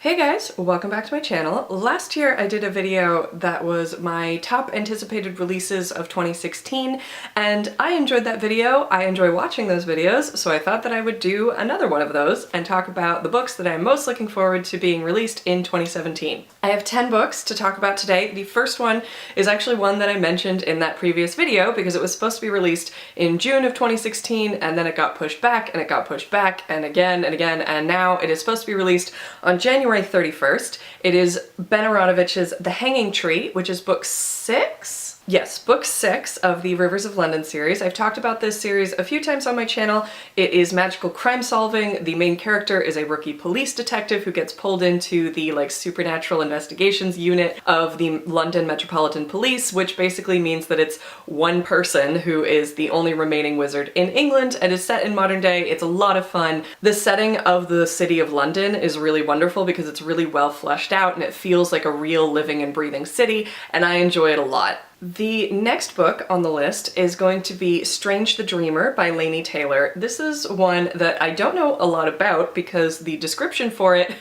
Hey guys, welcome back to my channel. Last year I did a video that was my top anticipated releases of 2016 and I enjoyed that video. I enjoy watching those videos, so I thought that I would do another one of those and talk about the books that I'm most looking forward to being released in 2017. I have 10 books to talk about today. The first one is actually one that I mentioned in that previous video because it was supposed to be released in June of 2016 and then it got pushed back and it got pushed back and again and now it is supposed to be released on January 31st. It is Ben Aaronovitch's The Hanging Tree, which is book 6? Yes, book 6 of the Rivers of London series. I've talked about this series a few times on my channel. It is magical crime solving. The main character is a rookie police detective who gets pulled into the supernatural investigations unit of the London Metropolitan Police, which basically means that it's one person who is the only remaining wizard in England and is set in modern day. It's a lot of fun. The setting of the city of London is really wonderful because it's really well fleshed out and it feels like a real living and breathing city, and I enjoy it a lot. The next book on the list is going to be Strange the Dreamer by Lainie Taylor. This is one that I don't know a lot about because the description for it,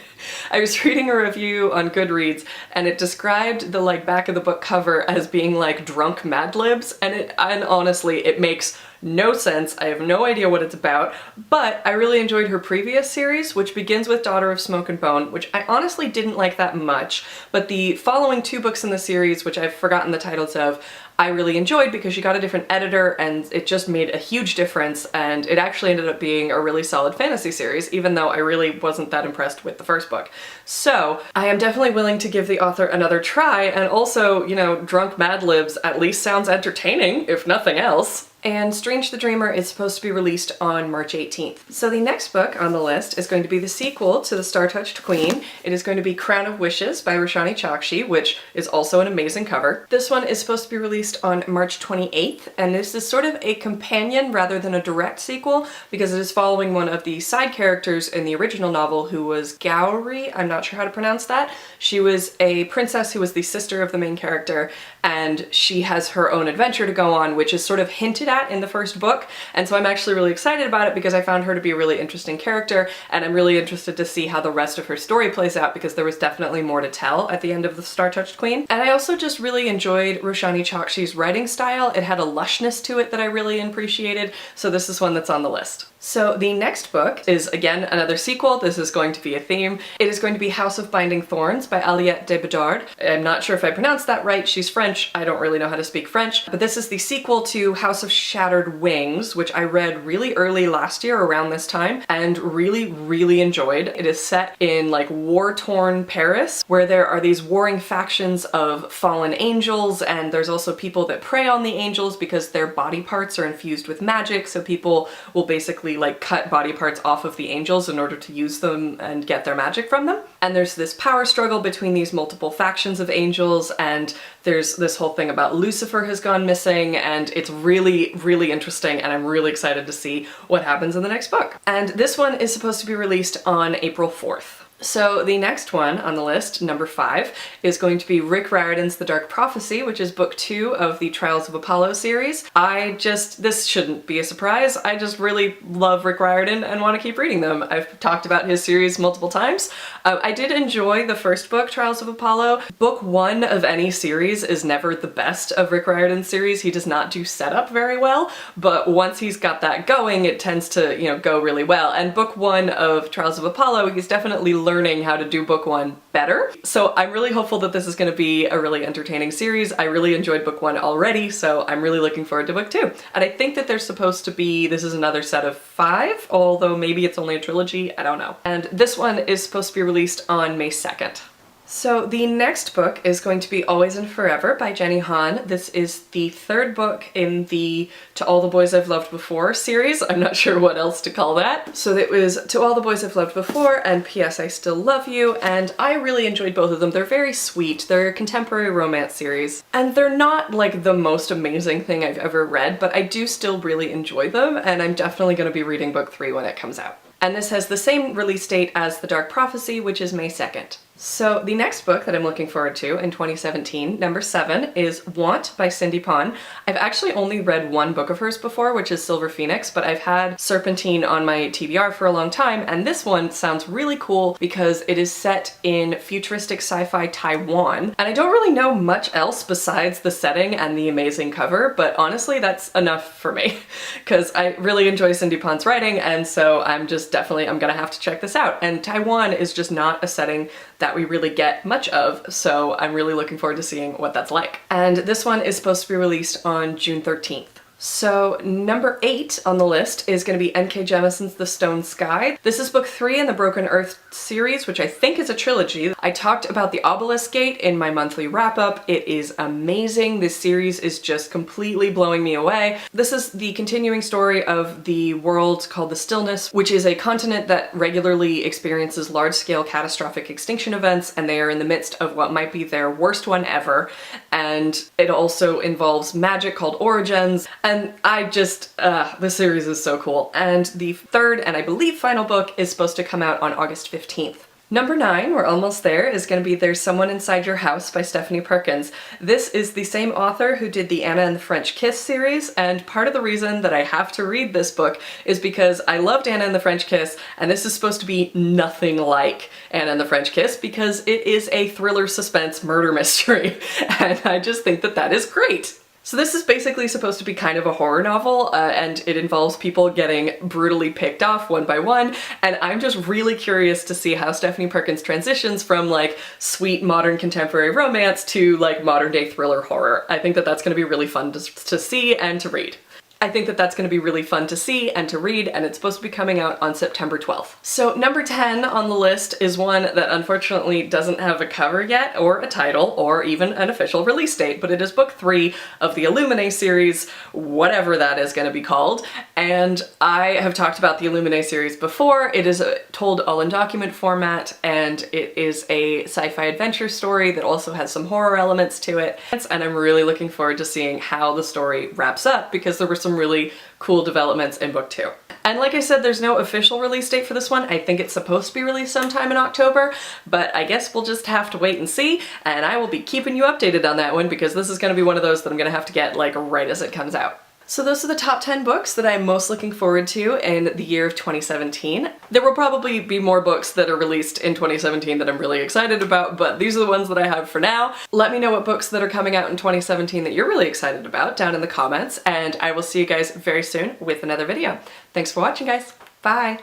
I was reading a review on Goodreads and it described the back of the book cover as being like drunk Mad Libs, and honestly it makes no sense. I have no idea what it's about, but I really enjoyed her previous series, which begins with Daughter of Smoke and Bone, which I honestly didn't like that much, but the following 2 books in the series, which I've forgotten the titles of, I really enjoyed because she got a different editor and it just made a huge difference, and it actually ended up being a really solid fantasy series, even though I really wasn't that impressed with the first book. So I am definitely willing to give the author another try, and also, you know, drunk Mad Libs at least sounds entertaining, if nothing else. And Strange the Dreamer is supposed to be released on March 18th. So the next book on the list is going to be the sequel to The Star-Touched Queen. It is going to be Crown of Wishes by Roshani Chokshi, which is also an amazing cover. This one is supposed to be released on March 28th, and this is sort of a companion rather than a direct sequel because it is following one of the side characters in the original novel who was Gowri. I'm not sure how to pronounce that. She was a princess who was the sister of the main character, and she has her own adventure to go on, which is sort of hinted at in the first book, and so I'm actually really excited about it because I found her to be a really interesting character, and I'm really interested to see how the rest of her story plays out because there was definitely more to tell at the end of The Star-Touched Queen. And I also just really enjoyed Roshani Chokshi's writing style. It had a lushness to it that I really appreciated, so this is one that's on the list. So the next book is again another sequel. This is going to be a theme. It is going to be House of Binding Thorns by Aliette de Bodard. I'm not sure if I pronounced that right. She's French. I don't really know how to speak French, but this is the sequel to House of Shattered Wings, which I read really early last year around this time and really enjoyed. It is set in war-torn Paris, where there are these warring factions of fallen angels, and there's also people that prey on the angels because their body parts are infused with magic, so people will basically cut body parts off of the angels in order to use them and get their magic from them. And there's this power struggle between these multiple factions of angels, and there's this whole thing about Lucifer has gone missing, and it's really interesting, and I'm really excited to see what happens in the next book. And this one is supposed to be released on April 4th. So the next one on the list, number 5, is going to be Rick Riordan's The Dark Prophecy, which is book 2 of the Trials of Apollo series. This shouldn't be a surprise. I just really love Rick Riordan and want to keep reading them. I've talked about his series multiple times. I did enjoy the first book, Trials of Apollo. Book 1 of any series is never the best of Rick Riordan's series. He does not do setup very well, but once he's got that going, it tends to, go really well. And book 1 of Trials of Apollo, he's definitely learning how to do book 1 better. So I'm really hopeful that this is going to be a really entertaining series. I really enjoyed book 1 already, so I'm really looking forward to book 2. And I think that there's supposed to be, this is another set of 5, although maybe it's only a trilogy, I don't know. And this one is supposed to be released on May 2nd. So the next book is going to be Always and Forever by Jenny Han. This is the 3rd book in the To All the Boys I've Loved Before series. I'm not sure what else to call that. So it was To All the Boys I've Loved Before and P.S. I Still Love You, and I really enjoyed both of them. They're very sweet. They're a contemporary romance series, and they're not the most amazing thing I've ever read, but I do still really enjoy them, and I'm definitely going to be reading book 3 when it comes out. And this has the same release date as The Dark Prophecy, which is May 2nd. So the next book that I'm looking forward to in 2017, number 7, is Want by Cindy Pon. I've actually only read one book of hers before, which is Silver Phoenix, but I've had Serpentine on my TBR for a long time, and this one sounds really cool because it is set in futuristic sci-fi Taiwan. And I don't really know much else besides the setting and the amazing cover, but honestly that's enough for me because I really enjoy Cindy Pon's writing, and so I'm gonna have to check this out. And Taiwan is just not a setting that we really get much of, so I'm really looking forward to seeing what that's like. And this one is supposed to be released on June 13th. So number 8 on the list is going to be N.K. Jemisin's The Stone Sky. This is book 3 in the Broken Earth series, which I think is a trilogy. I talked about the Obelisk Gate in my monthly wrap-up. It is amazing. This series is just completely blowing me away. This is the continuing story of the world called the Stillness, which is a continent that regularly experiences large-scale catastrophic extinction events, and they are in the midst of what might be their worst one ever. And it also involves magic called Origins. And this series is so cool. And the third and I believe final book is supposed to come out on August 15th. Number 9, we're almost there, is going to be There's Someone Inside Your House by Stephanie Perkins. This is the same author who did the Anna and the French Kiss series, and part of the reason that I have to read this book is because I loved Anna and the French Kiss, and this is supposed to be nothing like Anna and the French Kiss because it is a thriller suspense murder mystery, and I just think that that is great. So this is basically supposed to be kind of a horror novel, and it involves people getting brutally picked off one by one, and I'm just really curious to see how Stephanie Perkins transitions from like sweet modern contemporary romance to like modern day thriller horror. I think that that's going to be really fun to see and to read. I think that that's going to be really fun to see and to read, and it's supposed to be coming out on September 12th. So number 10 on the list is one that unfortunately doesn't have a cover yet, or a title, or even an official release date, but it is book 3 of the Illuminae series, whatever that is going to be called. And I have talked about the Illuminae series before. It is told all in document format, and it is a sci-fi adventure story that also has some horror elements to it. And I'm really looking forward to seeing how the story wraps up, because there were some really cool developments in book 2. And like I said, there's no official release date for this one. I think it's supposed to be released sometime in October, but I guess we'll just have to wait and see, and I will be keeping you updated on that one because this is going to be one of those that I'm going to have to get like right as it comes out. So those are the top 10 books that I'm most looking forward to in the year of 2017. There will probably be more books that are released in 2017 that I'm really excited about, but these are the ones that I have for now. Let me know what books that are coming out in 2017 that you're really excited about down in the comments, and I will see you guys very soon with another video. Thanks for watching, guys. Bye!